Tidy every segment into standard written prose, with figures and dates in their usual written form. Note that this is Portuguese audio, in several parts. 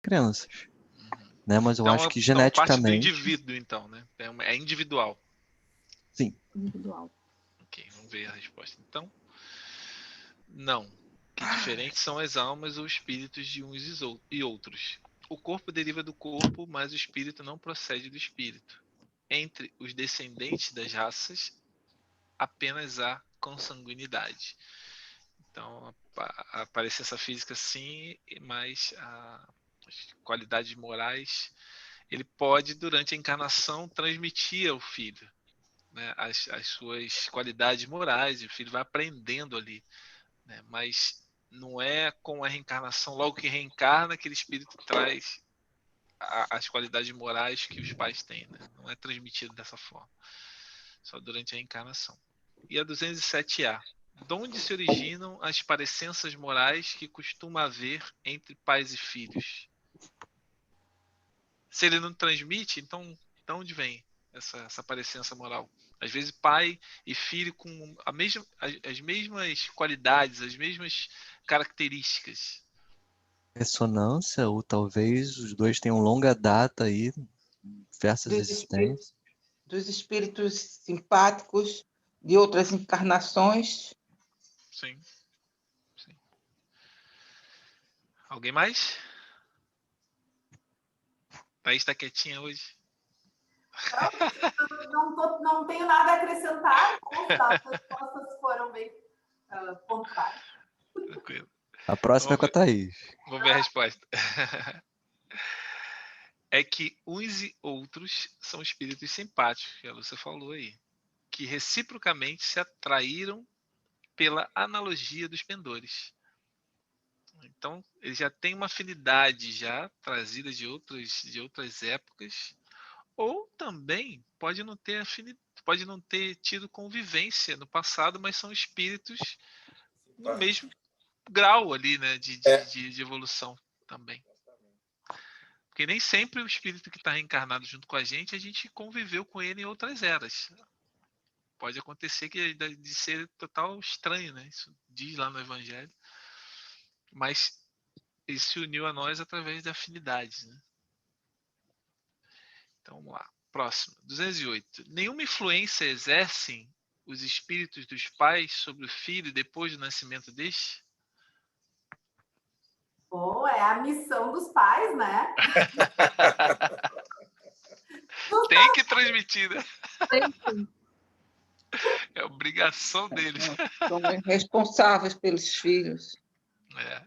crianças, né? Mas eu Então, acho que então parte do geneticamente, indivíduo, então, né? É individual. sim. Individual. Ok, vamos ver a resposta. Então, não. Que diferentes são as almas ou espíritos de uns e outros. O corpo deriva do corpo, mas o espírito não procede do espírito. Entre os descendentes das raças, apenas há consanguinidade. Então, a aparência física sim, mas as qualidades morais, ele pode, durante a encarnação, transmitir ao filho, né, as suas qualidades morais, e o filho vai aprendendo ali, né, mas não é com a reencarnação, logo que reencarna, aquele espírito traz as qualidades morais que os pais têm, né? Não é transmitido dessa forma, só durante a reencarnação. E a 207A. De onde se originam as parecenças morais que costuma haver entre pais e filhos? Se ele não transmite, então de onde vem essa parecença moral? Às vezes pai e filho com as mesmas qualidades, as mesmas características. Ressonância, ou talvez os dois tenham longa data aí, diversas existências. Dos espíritos simpáticos de outras encarnações. Sim, sim. Alguém mais? Thaís está quietinha hoje. Não tenho nada a acrescentar. As respostas foram bem pontuais. Tranquilo. A próxima é com a Thaís. Vamos ver a resposta. É que uns e outros são espíritos simpáticos, que a Lúcia falou aí, que reciprocamente se atraíram pela analogia dos pendores. Então, ele já tem uma afinidade já trazida de outras épocas, ou também pode não ter pode não ter tido convivência no passado, mas são espíritos no mesmo grau ali, né, de evolução também. Porque nem sempre o espírito que está reencarnado junto com a gente conviveu com ele em outras eras. Pode acontecer de ser total estranho, né? Isso diz lá no Evangelho. Mas ele se uniu a nós através de afinidades, né? Então vamos lá. Próximo. 208. Nenhuma influência exercem os espíritos dos pais sobre o filho depois do nascimento deste? Bom, é a missão dos pais, né? Tem que transmitir, né? Tem. É obrigação deles. São responsáveis pelos filhos.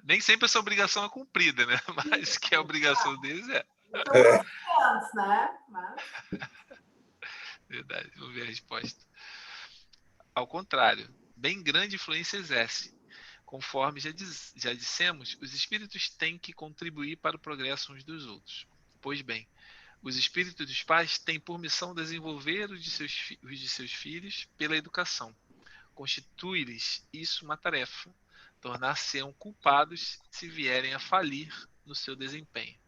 Nem sempre essa obrigação é cumprida, né? Mas que a obrigação deles é. São antes, né? Mas... Verdade, vamos ver a resposta. Ao contrário, bem grande influência exerce. Conforme já dissemos, os espíritos têm que contribuir para o progresso uns dos outros. Pois bem, os espíritos dos pais têm por missão desenvolver os de seus filhos pela educação. Constitui-lhes isso uma tarefa, tornar-se-ão culpados se vierem a falir no seu desempenho.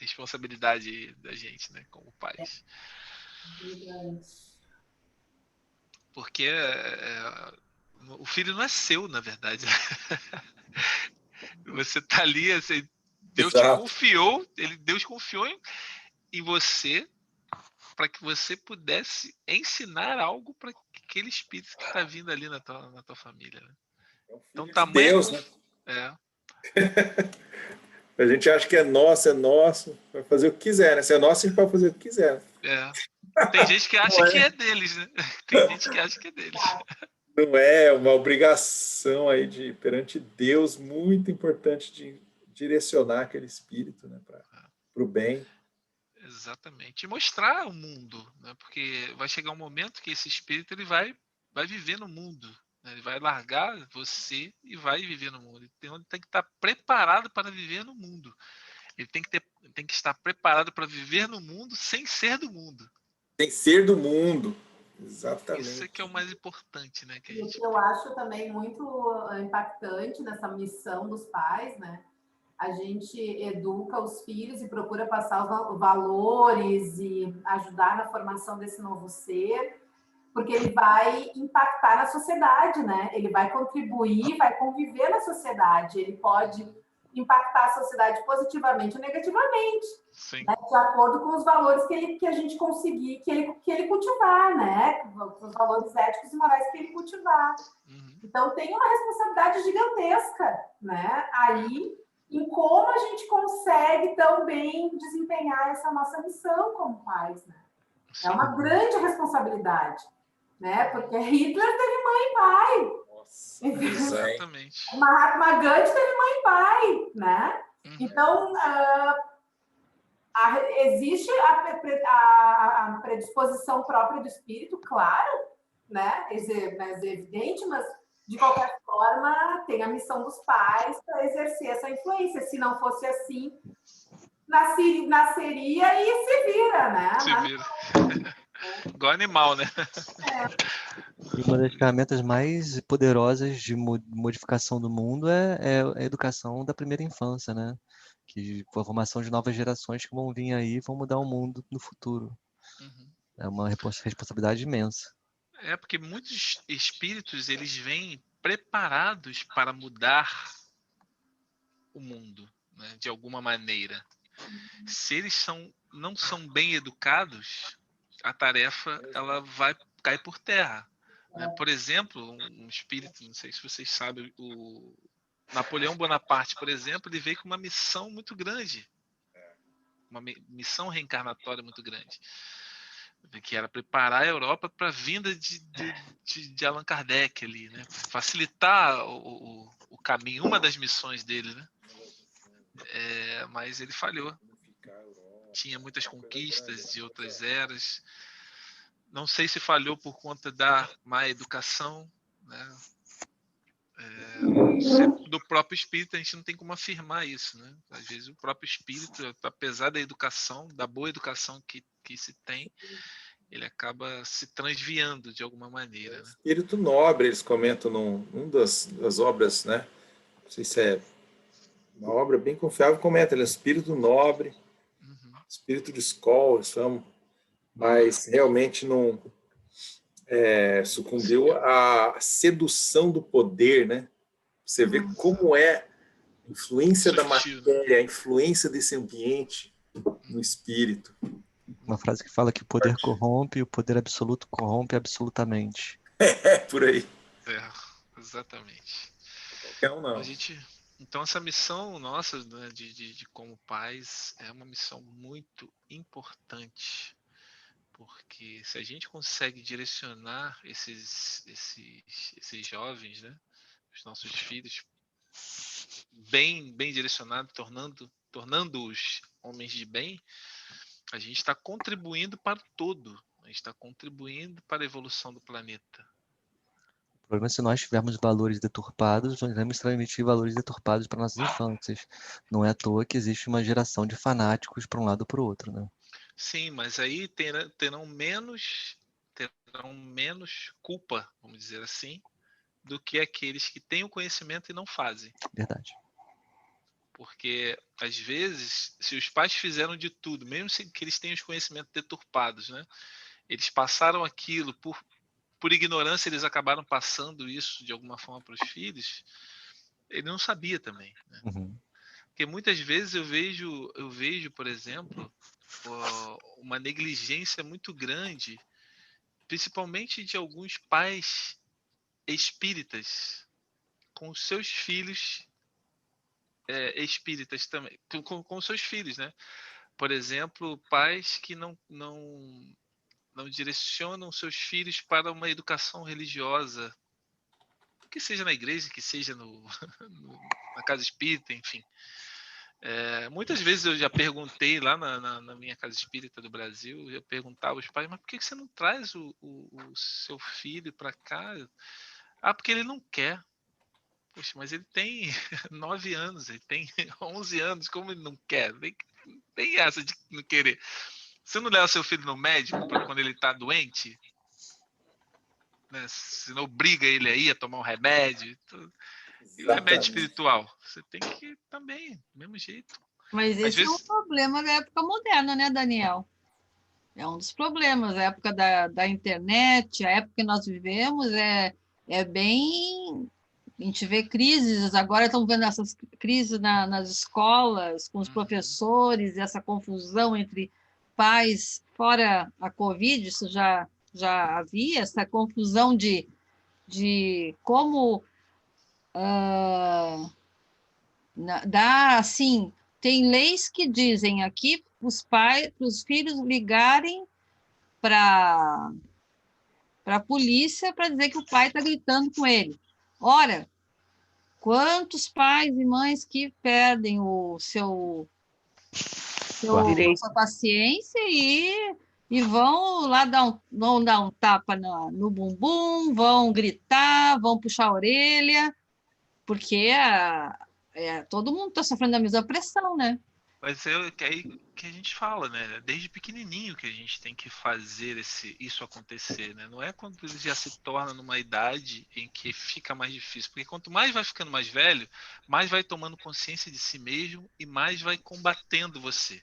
Responsabilidade da gente, né, como pais. Porque o filho não é seu, na verdade. Você tá ali, assim, Deus te confiou, Deus confiou em você para que você pudesse ensinar algo para aquele espírito que está vindo ali na tua família. Né? Então, tamanho Deus, né? A gente acha que é nosso, vai fazer o que quiser, né? Se é nosso, a gente pode fazer o que quiser. Tem gente que acha que é deles, né? Tem gente que acha que é deles. Não é uma obrigação aí perante Deus muito importante de direcionar aquele espírito, né, para o bem. Exatamente. E mostrar o mundo, né? Porque vai chegar um momento que esse espírito ele vai viver no mundo. Né? Ele vai largar você e vai viver no mundo. Então ele tem que estar preparado para viver no mundo. Ele tem que estar preparado para viver no mundo sem ser do mundo. Sem ser do mundo. Exatamente. Isso é que é o mais importante, né? Que o que eu acho também muito impactante nessa missão dos pais, né? A gente educa os filhos e procura passar os valores e ajudar na formação desse novo ser, porque ele vai impactar na sociedade, né? Ele vai contribuir, vai conviver na sociedade. Ele pode impactar a sociedade positivamente ou negativamente, Sim. né? De acordo com os valores que a gente conseguir, que ele cultivar, né? Com os valores éticos e morais que ele cultivar. Uhum. Então, tem uma responsabilidade gigantesca, né? Aí, em como a gente consegue também desempenhar essa nossa missão como pais, né? É uma grande responsabilidade, né? Porque Hitler teve mãe e pai. Nossa, Exatamente. Mahatma Gandhi teve mãe e pai, né? Uhum. Então, existe a predisposição própria do espírito, claro, né? Mas é evidente, mas de qualquer forma tem a missão dos pais para exercer essa influência. Se não fosse assim, nasceria e se vira, né? Se vira. Igual animal, né? E uma das ferramentas mais poderosas de modificação do mundo é a educação da primeira infância, né? Que a formação de novas gerações que vão vir aí e vão mudar o mundo no futuro. Uhum. É uma responsabilidade imensa. É porque muitos espíritos eles vêm preparados para mudar o mundo, né, de alguma maneira. Se eles não são bem educados, a tarefa ela vai cair por terra. Né? Por exemplo, um espírito, não sei se vocês sabem, o Napoleão Bonaparte, por exemplo, ele veio com uma missão muito grande, uma missão reencarnatória muito grande, que era preparar a Europa para a vinda de Allan Kardec ali, né? Facilitar o caminho, uma das missões dele, né? Mas ele falhou. Tinha muitas conquistas de outras eras. Não sei se falhou por conta da má educação, né? Do próprio espírito, a gente não tem como afirmar isso, né? Às vezes o próprio espírito, apesar da educação, da boa educação que se tem, ele acaba se transviando de alguma maneira. Né? Espírito nobre, eles comentam num das obras, né? Não sei se é uma obra bem confiável, comenta, ele é espírito nobre, espírito de escola, eles chamam, mas realmente não sucumbiu à sedução do poder, né? Você vê como é a influência da matéria, a influência desse ambiente no espírito. Uma frase que fala que o poder corrompe e o poder absoluto corrompe absolutamente. Por aí. Exatamente. Qualquer um não. Então essa missão nossa, né, de como pais é uma missão muito importante, porque se a gente consegue direcionar esses jovens, né, os nossos filhos, bem direcionados, tornando-os homens de bem, a gente está contribuindo para o todo, a gente está contribuindo para a evolução do planeta. O problema é se nós tivermos valores deturpados, nós vamos transmitir valores deturpados para nossas infâncias. Não é à toa que existe uma geração de fanáticos para um lado ou para o outro, né? Sim, mas aí terão menos culpa, vamos dizer assim, do que aqueles que têm o conhecimento e não fazem. Verdade. Porque, às vezes, se os pais fizeram de tudo, mesmo que eles tenham os conhecimentos deturpados, né? Eles passaram aquilo por ignorância, eles acabaram passando isso de alguma forma para os filhos, ele não sabia também. Né? Uhum. Porque muitas vezes eu vejo, por exemplo, uma negligência muito grande, principalmente de alguns pais espíritas, com os seus filhos espíritas também, com seus filhos, né? Por exemplo, pais que não direcionam seus filhos para uma educação religiosa, que seja na igreja, que seja na casa espírita, enfim. Muitas vezes eu já perguntei lá na minha casa espírita do Brasil, eu perguntava aos pais, mas por que você não traz o seu filho para cá? Ah, porque ele não quer. Poxa, mas ele tem 9 anos, ele tem 11 anos, como ele não quer? Tem essa de não querer. Você não leva seu filho no médico para quando ele está doente? Né? Você não obriga ele aí a tomar um remédio? E o remédio espiritual? Você tem que também, do mesmo jeito. Mas esse é um problema da época moderna, né, Daniel? É um dos problemas. A época da internet, a época que nós vivemos é bem A gente vê crises, agora estão vendo essas crises nas escolas, com os professores, essa confusão entre pais, fora a Covid, isso já havia, essa confusão de como dá, assim, tem leis que dizem aqui para os filhos ligarem para a polícia para dizer que o pai está gritando com ele. Ora, quantos pais e mães que perdem a sua paciência e vão lá vão dar um tapa no bumbum, vão gritar, vão puxar a orelha, porque todo mundo está sofrendo a mesma pressão, né? Mas é aí que a gente fala, né? Desde pequenininho que a gente tem que fazer isso acontecer, né? Não é quando ele já se torna numa idade em que fica mais difícil. Porque quanto mais vai ficando mais velho, mais vai tomando consciência de si mesmo e mais vai combatendo você.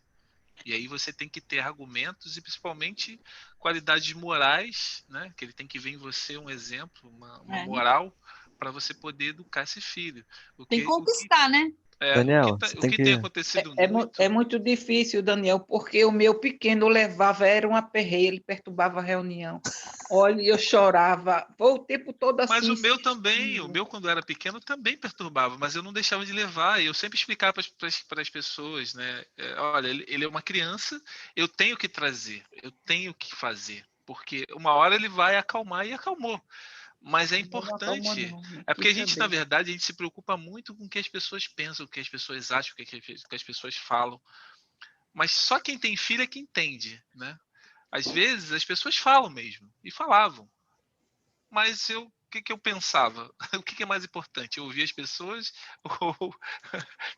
E aí você tem que ter argumentos e principalmente qualidades morais, né? Que ele tem que ver em você um exemplo, uma moral para você poder educar esse filho. Tem que conquistar, né? Daniel, o que tem acontecido muito... É muito difícil, Daniel, porque o meu pequeno levava, era uma perreira, ele perturbava a reunião. Olha, eu chorava, foi o tempo todo assim. Mas o meu também, o meu quando era pequeno também perturbava, mas eu não deixava de levar, e eu sempre explicava para as pessoas, né? Olha, ele é uma criança, eu tenho que trazer, eu tenho que fazer, porque uma hora ele vai acalmar e acalmou. Mas é importante, é porque a gente, na verdade, a gente se preocupa muito com o que as pessoas pensam, o que as pessoas acham, o que as pessoas falam. Mas só quem tem filho é que entende, né? Às vezes as pessoas falam mesmo, e falavam. Mas o que eu pensava? O que é mais importante? Eu ouvir as pessoas ou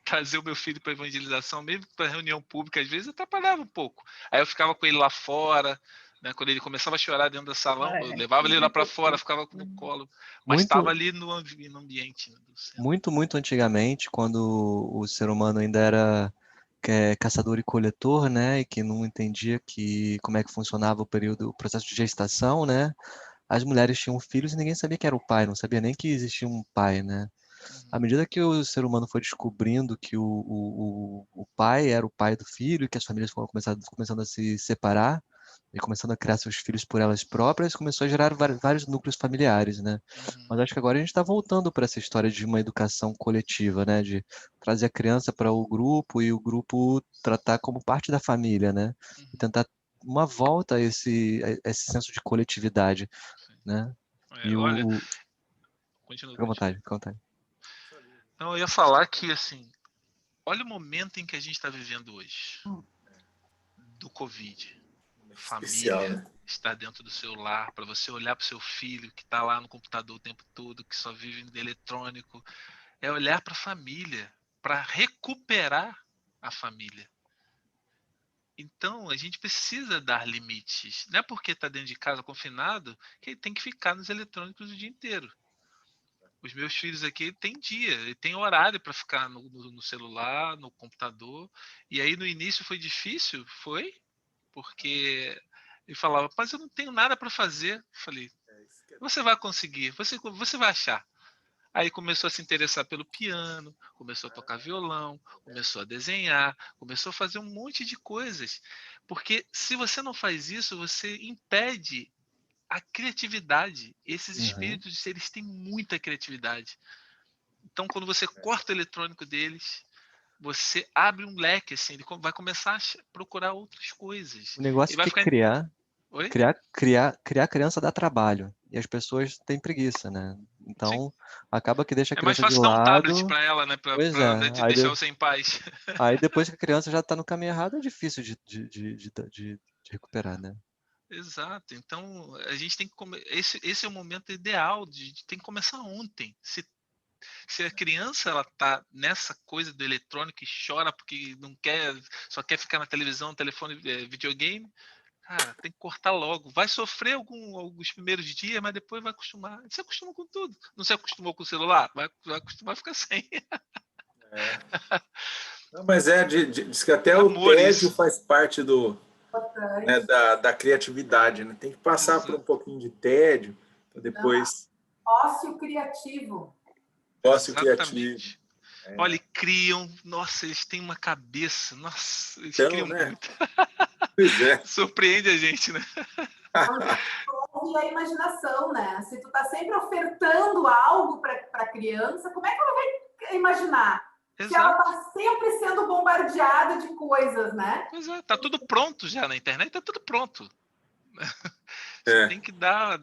trazer o meu filho para evangelização, mesmo para reunião pública, às vezes atrapalhava um pouco. Aí eu ficava com ele lá fora, né? Quando ele começava a chorar dentro do salão, eu levava ele lá para fora, ficava no colo, mas estava ali no ambiente. Né, muito antigamente, quando o ser humano ainda era caçador e coletor, né, e que não entendia como é que funcionava o processo de gestação, né, as mulheres tinham filhos e ninguém sabia que era o pai, não sabia nem que existia um pai, né. À medida que o ser humano foi descobrindo que o pai era o pai do filho, que as famílias foram começando a se separar e começando a criar seus filhos por elas próprias, começou a gerar vários núcleos familiares, né? Mas acho que agora a gente está voltando para essa história de uma educação coletiva, né? De trazer a criança para o grupo e o grupo tratar como parte da família, né? E tentar uma volta a esse senso de coletividade, né? E olha, fica à vontade, fica à vontade. Não, eu ia falar que, assim, olha o momento em que a gente está vivendo hoje, do Covid. Família está dentro do seu lar, para você olhar para o seu filho que está lá no computador o tempo todo, que só vive no eletrônico, é olhar para a família, para recuperar a família. Então, a gente precisa dar limites. Não é porque está dentro de casa confinado que ele tem que ficar nos eletrônicos o dia inteiro. Os meus filhos aqui têm dia, tem horário para ficar no celular, no computador. E aí no início foi difícil, porque ele falava, mas eu não tenho nada para fazer. Eu falei, você vai conseguir, você vai achar. Aí começou a se interessar pelo piano, começou a tocar violão, começou a desenhar, começou a fazer um monte de coisas. Porque se você não faz isso, você impede a criatividade. Esses espíritos, eles têm muita criatividade. Então, quando você corta o eletrônico deles, você abre um leque, assim, ele vai começar a procurar outras coisas. O negócio vai é que criar criança dá trabalho. E as pessoas têm preguiça, né? Então, acaba que deixa a criança de lado. É mais fácil dar um tablet para ela, né? Para Aí deixar você em paz. Aí depois que a criança já está no caminho errado, é difícil de recuperar, né? Exato. Então, a gente tem que esse é o momento ideal, tem que começar ontem. Se a criança ela tá nessa coisa do eletrônico e chora porque não quer, só quer ficar na televisão, telefone, videogame, cara, tem que cortar logo. Vai sofrer alguns primeiros dias, mas depois vai acostumar. Você acostuma com tudo. Não se acostumou com o celular? Vai acostumar a ficar sem. Não, mas diz que até o tédio faz parte da criatividade, né? Tem que passar por um pouquinho de tédio para depois... Ócio criativo. Negócio criativo. Exatamente. Olha, e criam, nossa, eles têm uma cabeça, nossa, eles Então, criam né? muito. Pois é. Surpreende a gente, né? E a imaginação, né? Se tu tá sempre ofertando algo para a criança, como é que ela vai imaginar? Se ela Exato. tá sempre sendo bombardeada de coisas, né? Pois é, tá tudo pronto já na internet, tá tudo pronto. Você É. tem que dar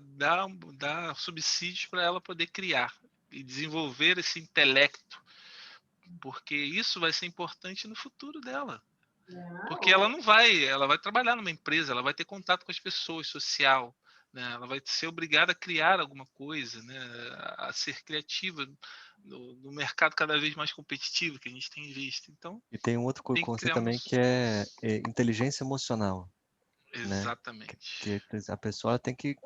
subsídios para ela poder criar e desenvolver esse intelecto, porque isso vai ser importante no futuro dela. Porque ela vai trabalhar numa empresa, ela vai ter contato com as pessoas, social, né? Ela vai ser obrigada a criar alguma coisa, né? A ser criativa no mercado cada vez mais competitivo que a gente tem visto. Então, E tem um outro tem que conceito criar também que é inteligência emocional. Exatamente. Que a pessoa tem que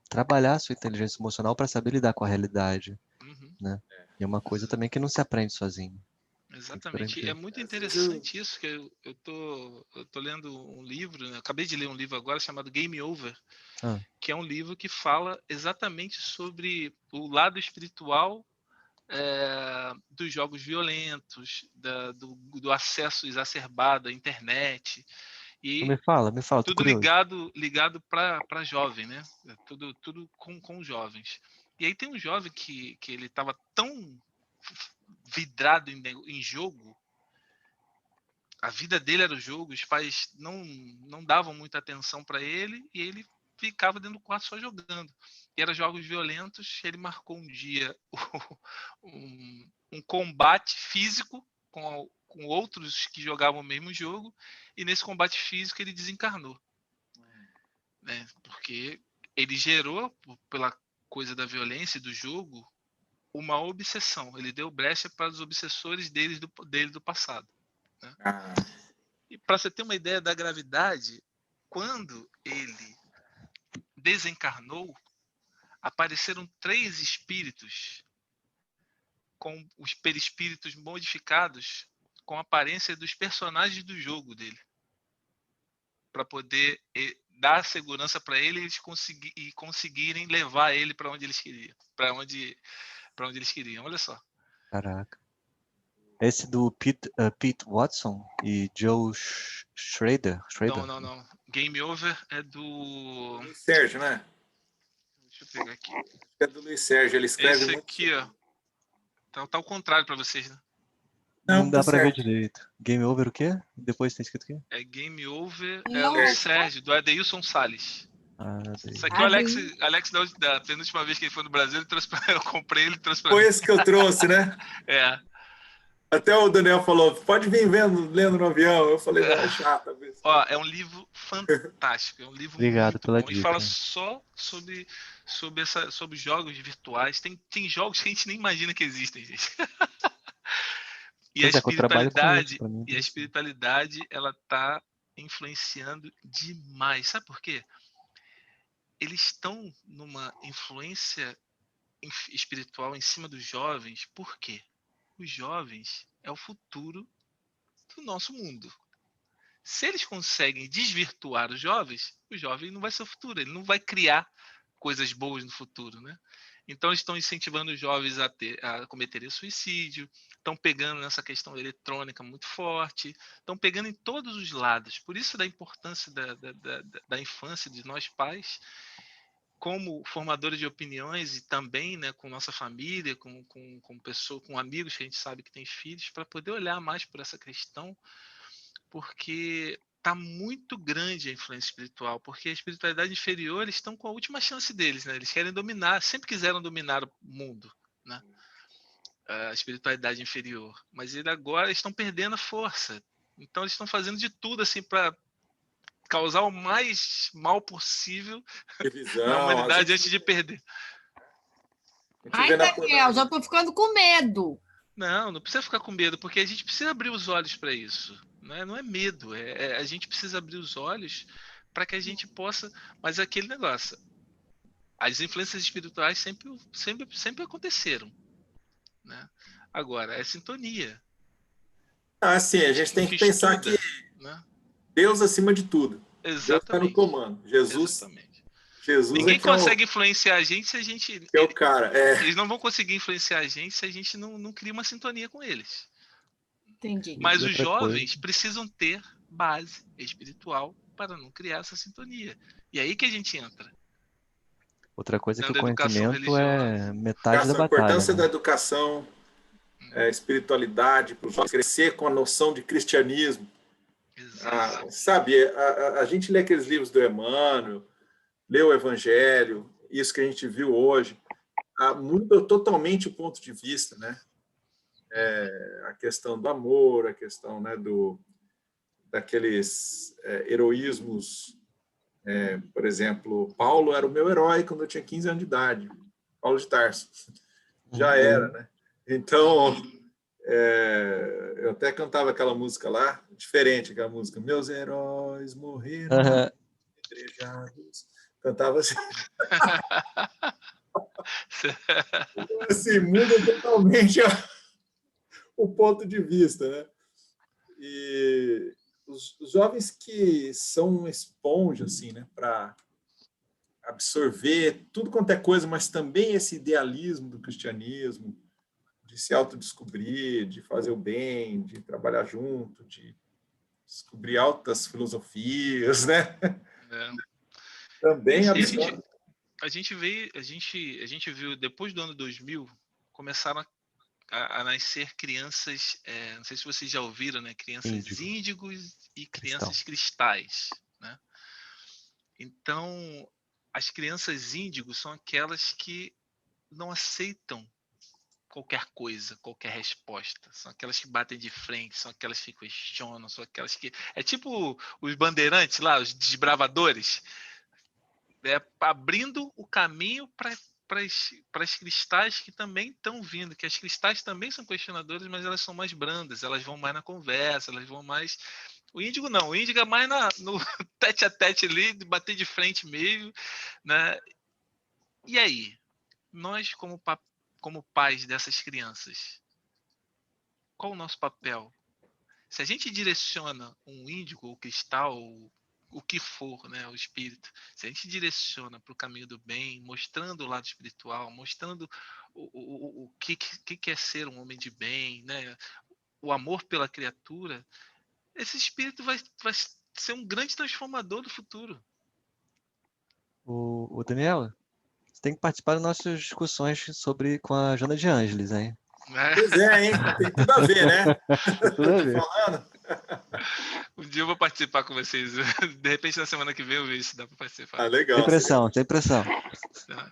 trabalhar a sua inteligência emocional para saber lidar com a realidade, né? E é uma coisa também que não se aprende sozinho. Exatamente. É muito interessante isso, que eu tô lendo um livro, né? Acabei de ler um livro agora chamado Game Over, que é um livro que fala exatamente sobre o lado espiritual dos jogos violentos, do acesso exacerbado à internet. E Me fala, tô tudo curioso. ligado para jovem, né? Tudo com jovens. E aí tem um jovem que ele estava tão vidrado em jogo, a vida dele era o jogo, os pais não davam muita atenção para ele e ele ficava dentro do quarto só jogando. E eram jogos violentos. Ele marcou um dia um combate físico com outros que jogavam o mesmo jogo, e nesse combate físico ele desencarnou, né? Porque ele gerou, pela coisa da violência e do jogo, uma obsessão. Ele deu brecha para os obsessores dele do passado, né? E para você ter uma ideia da gravidade, quando ele desencarnou, apareceram 3 espíritos com os perispíritos modificados com a aparência dos personagens do jogo dele, para poder dar segurança para ele e conseguirem levar ele para onde eles queriam, para onde eles queriam. Olha só. Caraca. Esse do Pete Watson e Joe Schrader? Não. Game Over é do Luiz Sérgio, né? Deixa eu pegar aqui. É do Luiz Sérgio, ele escreve Esse muito. aqui, ó. Tá ao contrário para vocês, né? Não dá tá pra ver certo. direito. Game Over o quê? Depois tem escrito o quê? É Game Over, Não. é o Sérgio, do Adeilson Salles. Isso aqui o Alex da penúltima vez que ele foi no Brasil, ele trouxe eu comprei, ele trouxe pra mim. Foi esse que eu trouxe, né? É. Até o Daniel falou, pode vir lendo no avião. Eu falei, não, é chato. Ó, é um livro fantástico, é um livro Obrigado muito pela bom. dica. E fala só sobre jogos virtuais. Tem jogos que a gente nem imagina que existem, gente. E a espiritualidade, ela tá influenciando demais. Sabe por quê? Eles estão numa influência espiritual em cima dos jovens. Por quê? Os jovens é o futuro do nosso mundo. Se eles conseguem desvirtuar os jovens, o jovem não vai ser o futuro, ele não vai criar coisas boas no futuro, né? Então, eles estão incentivando os jovens a cometerem suicídio, estão pegando nessa questão eletrônica muito forte, estão pegando em todos os lados. Por isso, da importância da infância de nós pais, como formadores de opiniões e também, né, com nossa família, com pessoas, com amigos que a gente sabe que tem filhos, para poder olhar mais por essa questão, porque está muito grande a influência espiritual, porque a espiritualidade inferior, eles estão com a última chance deles, né? Eles querem dominar, sempre quiseram dominar o mundo, né? A espiritualidade inferior, mas agora estão perdendo a força. Então eles estão fazendo de tudo assim para causar o mais mal possível na humanidade antes de perder. Ai, Daniel, já estou ficando com medo. Não precisa ficar com medo, porque a gente precisa abrir os olhos para isso. Não é medo, a gente precisa abrir os olhos para que a gente possa. Mas aquele negócio, as influências espirituais sempre aconteceram, né? Agora, é sintonia. Sim, a gente tem que pensar que né? Deus acima de tudo. Exatamente. Deus está no comando. Jesus. Exatamente. Jesus Ninguém é que é consegue influenciar a gente se a gente... que é o cara. Eles não vão conseguir influenciar a gente se a gente não cria uma sintonia com eles. Entendi. Mas E os outra jovens coisa. precisam ter base espiritual para não criar essa sintonia. E aí que a gente entra. Outra coisa é que o Dando educação conhecimento religiosa. é metade da A batalha, importância da né? educação, espiritualidade, para os jovens crescer com a noção de cristianismo. Exato. Sabe, a gente lê aqueles livros do Emmanuel, lê o Evangelho, isso que a gente viu hoje, muda totalmente o ponto de vista, né? A questão do amor, a questão, né, daqueles heroísmos. Por exemplo, Paulo era o meu herói quando eu tinha 15 anos de idade. Paulo de Tarso. Já era, né? Então, eu até cantava aquela música lá, diferente aquela música. Meus heróis morreram apedrejados. Cantava assim. Assim, muda totalmente o ponto de vista, né? E os jovens que são uma esponja, assim, né, para absorver tudo quanto é coisa, mas também esse idealismo do cristianismo, de se autodescobrir, de fazer o bem, de trabalhar junto, de descobrir altas filosofias, né? Também absorve. A gente viu, depois do ano 2000, começaram a nascer crianças, não sei se vocês já ouviram, né? Crianças índigos e crianças cristais, né? Então, as crianças índigos são aquelas que não aceitam qualquer coisa, qualquer resposta. São aquelas que batem de frente, são aquelas que questionam, são aquelas que... É tipo os bandeirantes lá, os desbravadores, abrindo o caminho para as cristais que também estão vindo, que as cristais também são questionadoras, mas elas são mais brandas, elas vão mais na conversa, elas vão mais... O índigo não, o índigo é mais no tete a tete ali, de bater de frente mesmo, né? E aí, nós como pais dessas crianças, qual o nosso papel? Se a gente direciona um índigo ou cristal, ou o que for, né, o espírito, se a gente direciona para o caminho do bem, mostrando o lado espiritual, mostrando o que é ser um homem de bem, né, o amor pela criatura, esse espírito vai ser um grande transformador do futuro. O Daniel, você tem que participar das nossas discussões com a Joana de Ângeles, hein? Pois é, hein? Tem tudo a ver, né? Tem tudo a ver. Falando. Um dia eu vou participar com vocês. De repente, na semana que vem, eu vejo se dá para participar. Legal. Sem pressão, sem pressão. Tá.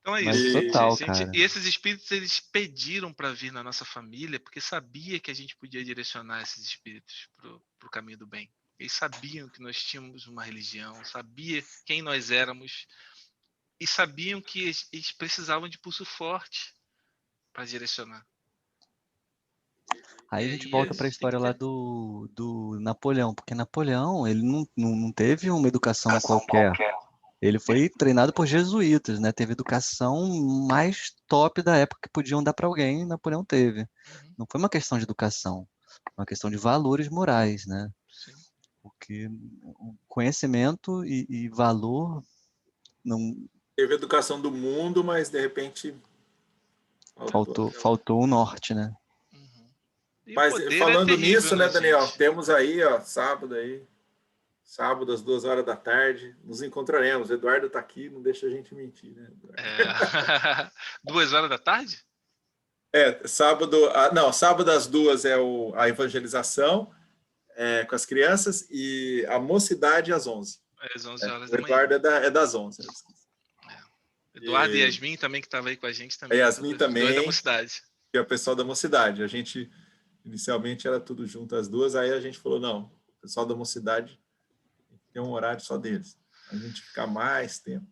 Então é Mas isso. total, gente. cara. E esses espíritos, eles pediram para vir na nossa família porque sabia que a gente podia direcionar esses espíritos para o caminho do bem. Eles sabiam que nós tínhamos uma religião, sabia quem nós éramos e sabiam que eles precisavam de pulso forte para direcionar. Aí a gente volta para a história lá do Napoleão, porque Napoleão, ele não teve uma educação qualquer. Ele foi treinado por jesuítas, né? Teve educação mais top da época que podiam dar para alguém, Napoleão teve. Não foi uma questão de educação, uma questão de valores morais, né? Sim. Porque o conhecimento e valor não... Teve educação do mundo, mas de repente faltou o norte, né? Mas falando nisso, né, Daniel, temos aí, ó, sábado, às 2 horas da tarde, nos encontraremos. O Eduardo está aqui, não deixa a gente mentir, né? 2 horas da tarde? Sábado, sábado às 2 é a evangelização com as crianças e a mocidade às 11. Às 11 horas da manhã. O Eduardo é das 11. Eduardo e Yasmin também, que estava aí com a gente também. A Yasmin também, da mocidade. Que é o pessoal da mocidade. A gente, inicialmente, era tudo junto às 2, aí a gente falou, não, o pessoal da mocidade tem um horário só deles. A gente ficar mais tempo.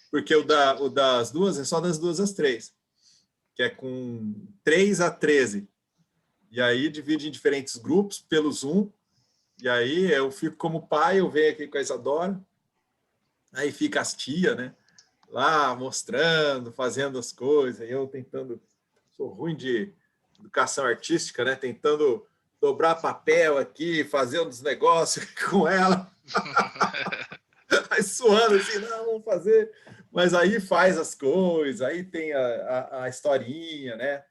Porque o das 2 é só das 2 às 3, que é com 3 a 13. E aí divide em diferentes grupos pelo Zoom. E aí eu fico como pai, eu venho aqui com a Isadora. Aí fica as tia, né? Lá mostrando, fazendo as coisas. E eu tentando... Sou ruim de educação artística, né? Tentando dobrar papel aqui, fazer uns negócios com ela. vai suando assim, não, vamos fazer. Mas aí faz as coisas, aí tem a historinha, né?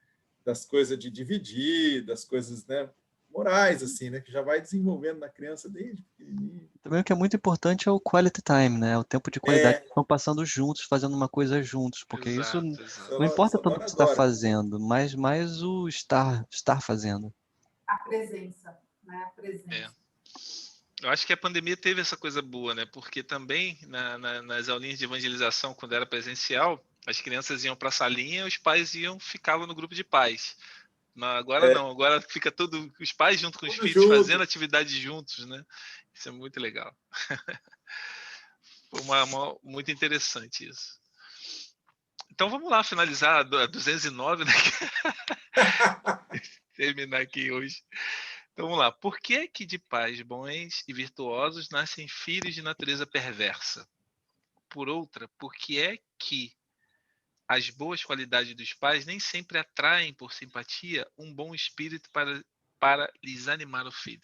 Das coisas de dividir, das coisas, né, morais, assim, né? Que já vai desenvolvendo na criança desde pequenininho. Também o que é muito importante é o quality time, né? O tempo de qualidade que estão passando juntos, fazendo uma coisa juntos, porque isso Exato, exato. não importa tudo Sonora que você está adora. fazendo, mas mais o estar fazendo. A presença, né? A É. presença. Eu acho que a pandemia teve essa coisa boa, né? Porque também nas aulinhas de evangelização, quando era presencial, as crianças iam para a salinha e os pais ficavam no grupo de pais. Mas agora não, agora fica os pais junto com os Tudo filhos junto. fazendo atividades juntos, né? Isso é muito legal. Foi muito interessante isso. Então vamos lá finalizar a 209, né? Terminar aqui hoje. Então vamos lá. Por que é que de pais bons e virtuosos nascem filhos de natureza perversa? Por outra, por que é que as boas qualidades dos pais nem sempre atraem por simpatia um bom espírito para lhes animar o filho?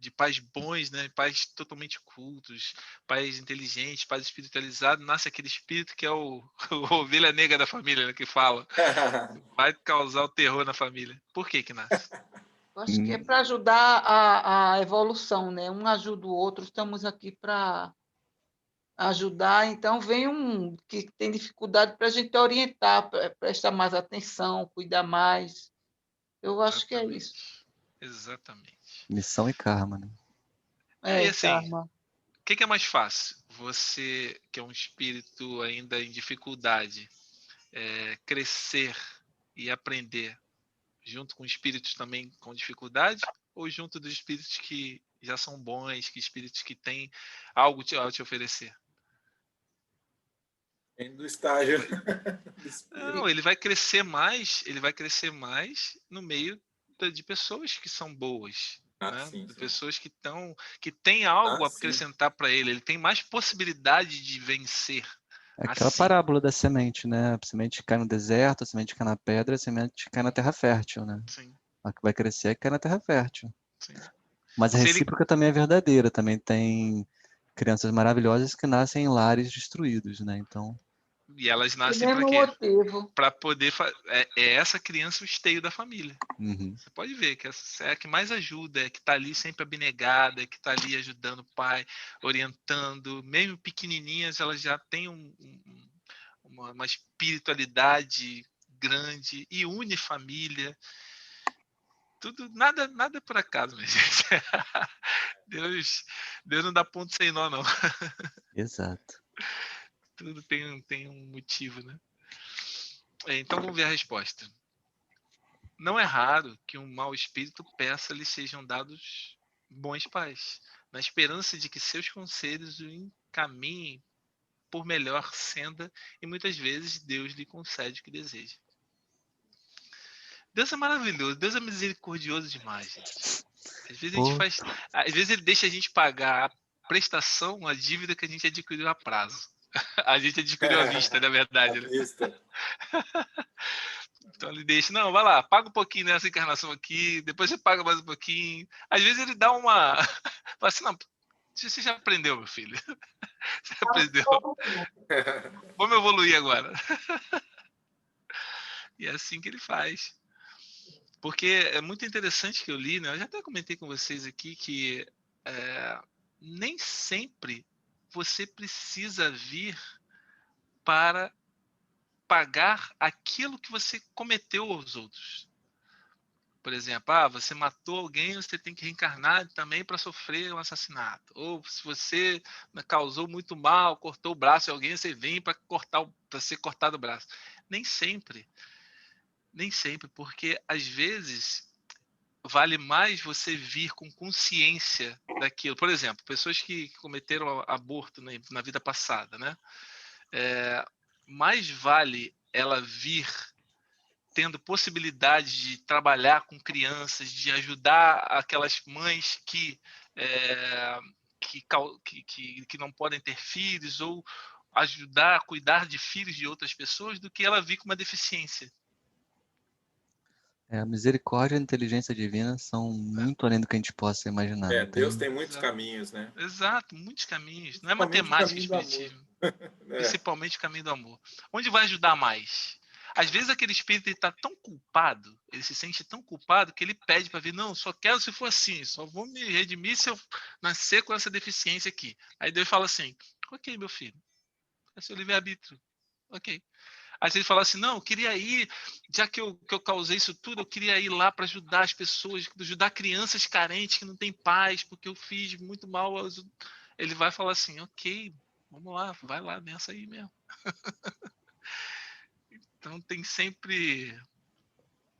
De pais bons, né? Pais totalmente cultos, pais inteligentes, pais espiritualizados, nasce aquele espírito que é o ovelha negra da família, né, que fala. Vai causar o terror na família. Por que nasce? Eu acho que é para ajudar a evolução, né? Um ajuda o outro, estamos aqui para ajudar. Então, vem um que tem dificuldade para a gente orientar, prestar mais atenção, cuidar mais. Eu acho que é isso. Exatamente. Missão e karma, né? E assim, karma. o que é mais fácil? Você, que é um espírito ainda em dificuldade, crescer e aprender junto com espíritos também com dificuldade, ou junto dos espíritos que já são bons, que espíritos que têm algo a te oferecer? Do estágio. Não, ele vai crescer mais no meio de pessoas que são boas, né? Sim, De sim. pessoas que têm algo a acrescentar para ele. Ele tem mais possibilidade de vencer. É aquela parábola da semente, né? A semente cai no deserto, a semente cai na pedra, a semente cai na terra fértil, né? Sim. A que vai crescer é que cai na terra fértil. Sim. Mas a recíproca também é verdadeira. Também tem crianças maravilhosas que nascem em lares destruídos, né? Então... E elas nascem para quê? Para poder essa criança o esteio da família. Uhum. Você pode ver que essa é a que mais ajuda, é que está ali sempre abnegada, é que está ali ajudando o pai, orientando. Mesmo pequenininhas, elas já têm uma espiritualidade grande e une família. Tudo, nada por acaso, minha gente. Deus não dá ponto sem nó, não. Exato. Tudo tem um motivo, né? Então vamos ver a resposta. Não é raro que um mau espírito peça lhe sejam dados bons pais, na esperança de que seus conselhos o encaminhem por melhor senda, e muitas vezes Deus lhe concede o que deseja. Deus é maravilhoso, Deus é misericordioso demais, gente. Às vezes ele deixa a gente pagar a prestação, a dívida que a gente adquiriu a prazo. A gente adquiriu à vista, na verdade, né? Então ele deixa, não, vai lá, paga um pouquinho nessa encarnação aqui, depois você paga mais um pouquinho. Às vezes ele dá uma... Fala assim, não, você já aprendeu, meu filho. Você aprendeu. Vamos evoluir agora. E é assim que ele faz. Porque é muito interessante que eu li, né? Eu já até comentei com vocês aqui que nem sempre você precisa vir para pagar aquilo que você cometeu aos outros. Por exemplo, você matou alguém, você tem que reencarnar também para sofrer um assassinato. Ou se você causou muito mal, cortou o braço de alguém, você vem para ser cortado o braço. Nem sempre, porque às vezes vale mais você vir com consciência daquilo. Por exemplo, pessoas que cometeram aborto na vida passada, né? Mais vale ela vir tendo possibilidade de trabalhar com crianças, de ajudar aquelas mães que não podem ter filhos, ou ajudar a cuidar de filhos de outras pessoas, do que ela vir com uma deficiência. A misericórdia e a inteligência divina são muito além do que a gente possa imaginar. não Deus tem muitos Exato. caminhos, né? Exato, muitos caminhos. Não é Principalmente o matemática caminho do amor. espiritismo. É. Principalmente o caminho do amor. Onde vai ajudar mais? Às vezes aquele espírito está tão culpado, ele se sente tão culpado que ele pede para ver, não, só quero se for assim, só vou me redimir se eu nascer com essa deficiência aqui. Aí Deus fala assim, ok, meu filho, é seu livre-arbítrio, ok. Aí ele fala assim, não, eu queria ir, já que eu causei isso tudo, eu queria ir lá para ajudar as pessoas, ajudar crianças carentes que não têm pais, porque eu fiz muito mal. Ele vai falar assim, ok, vamos lá, vai lá nessa aí mesmo. Então tem sempre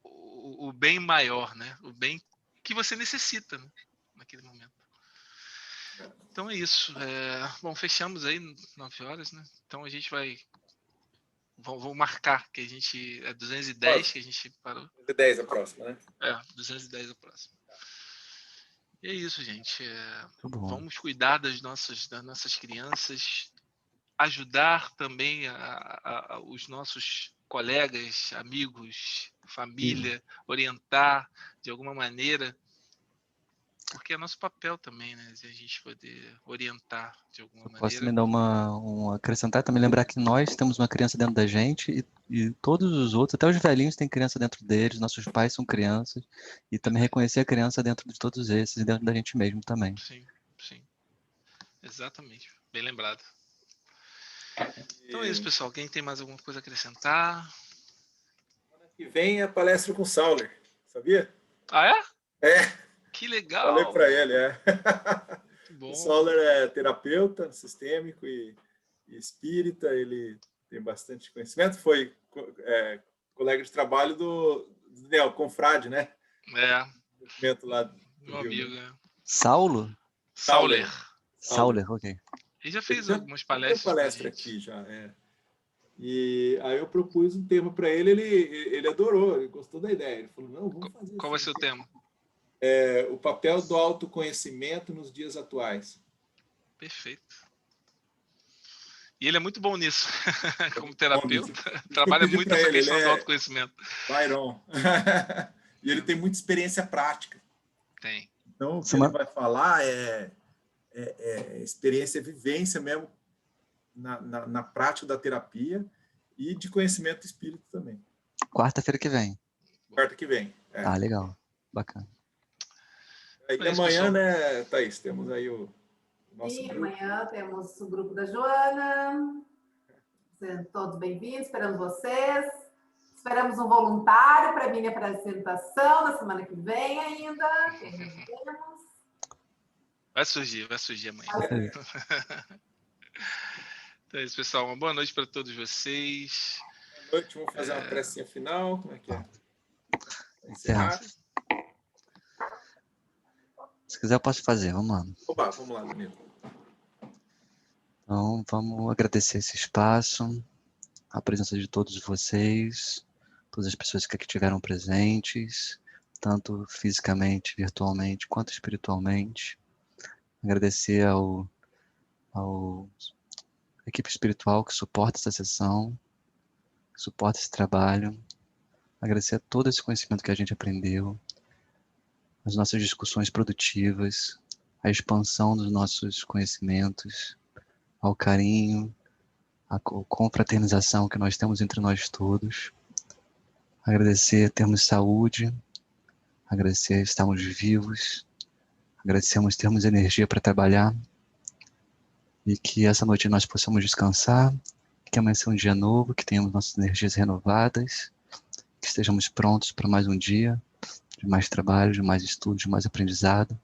o bem maior, né? O bem que você necessita, né? Naquele momento. Então é isso. Bom, fechamos aí 9 horas, né? Então a gente vai... Vou marcar que a gente... É 210 que a gente parou. 10 a próxima, né? 210 a próxima. E é isso, gente. Muito bom. Vamos cuidar das nossas crianças, ajudar também os nossos colegas, amigos, família, orientar de alguma maneira, porque é nosso papel também, né? A gente poder orientar de alguma maneira. Posso me dar acrescentar, também lembrar que nós temos uma criança dentro da gente e todos os outros, até os velhinhos têm criança dentro deles, nossos pais são crianças, e também reconhecer a criança dentro de todos esses e dentro da gente mesmo também. Sim, sim. Exatamente. Bem lembrado. Então é isso, pessoal. Quem tem mais alguma coisa a acrescentar? Semana que vem a palestra com o Sauler, sabia? Ah, é? É. Que legal! Falei para ele, Muito bom. O Sauler é terapeuta sistêmico e espírita, ele tem bastante conhecimento, foi colega de trabalho do Daniel Confrade, né? Movimento lá do Meu Rio, amigo, né? Saulo? Sauler. Sauler, ok. Ele já fez Ele algumas palestras. Uma palestra aqui já, E aí eu propus um tema para ele, ele adorou, ele gostou da ideia. Ele falou, não, vamos fazer Qual vai ser o tema? O papel do autoconhecimento nos dias atuais. Perfeito. E ele é muito bom nisso, como terapeuta. Trabalha muito essa questão do autoconhecimento. Byron. E ele tem muita experiência prática. Tem. Então, o que ele vai falar é experiência, vivência mesmo na prática da terapia e de conhecimento espírita também. Quarta-feira que vem. Quarta que vem. Ah, legal. Bacana. E amanhã, né, Thaís, temos aí o nosso grupo. Amanhã temos o grupo da Joana. Sejam todos bem-vindos, esperamos vocês. Esperamos um voluntário para a minha apresentação na semana que vem ainda. Vai surgir amanhã. Então é isso, pessoal. Uma boa noite para todos vocês. Boa noite, vamos fazer uma precinha final. Como é que é? Encerrar. Se quiser, eu posso fazer. Vamos lá. Opa, vamos lá, Danilo. Então, vamos agradecer esse espaço, a presença de todos vocês, todas as pessoas que aqui estiveram presentes, tanto fisicamente, virtualmente, quanto espiritualmente. Agradecer à equipe espiritual que suporta essa sessão, que suporta esse trabalho. Agradecer a todo esse conhecimento que a gente aprendeu, as nossas discussões produtivas, a expansão dos nossos conhecimentos, ao carinho, à confraternização que nós temos entre nós todos. Agradecer termos saúde, agradecer estarmos vivos, agradecemos termos energia para trabalhar e que essa noite nós possamos descansar, que amanhã seja um dia novo, que tenhamos nossas energias renovadas, que estejamos prontos para mais um dia de mais trabalho, de mais estudo, de mais aprendizado,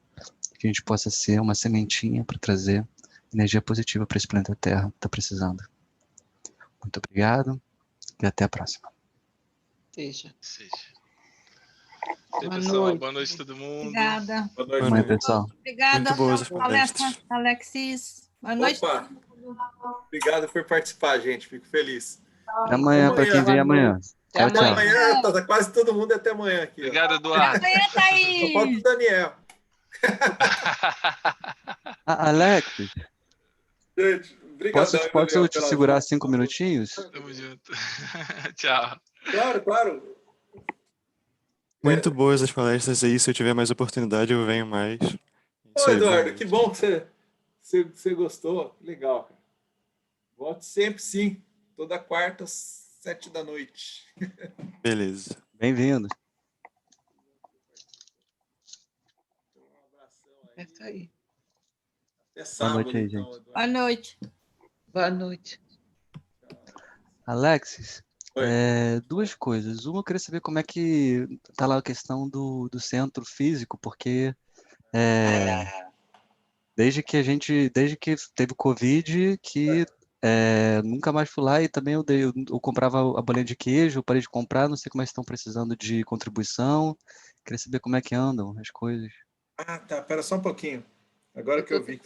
que a gente possa ser uma sementinha para trazer energia positiva para esse planeta Terra que está precisando. Muito obrigado e até a próxima. Seja. E aí, pessoal, boa noite a todo mundo. Obrigada. Boa noite, pessoal. Obrigada Muito boas as pela palestra, Alexis. Boa noite. Opa, obrigado por participar, gente. Fico feliz. Até amanhã, para quem vem amanhã. Até Tchau, tchau. Amanhã, tá quase todo mundo até amanhã aqui. Obrigado, Eduardo. Amanhã, Só falta Thaís. o Daniel. Alex, Gente, obrigado. posso te segurar 5 minutinhos? Tamo junto. Tchau. Claro. Muito boas as palestras aí. Se eu tiver mais oportunidade, eu venho mais. Isso Ô, aí, Eduardo, boa que noite. bom que você gostou. Legal, cara. Volte sempre, sim. Toda quarta, às 7 da noite. Beleza. Bem-vindo. Um abração É aí. isso aí. Até Boa sábado, noite aí, então, gente. Eduardo. Boa noite. Boa noite. Alexis, Oi. duas coisas. Uma, eu queria saber como é que tá lá a questão do centro físico, porque desde que teve Covid, que nunca mais fui lá e também eu comprava a bolinha de queijo, eu parei de comprar, não sei como é que estão precisando de contribuição. Queria saber como é que andam as coisas. Ah, tá. Pera só um pouquinho. Agora Eu que eu tô vi.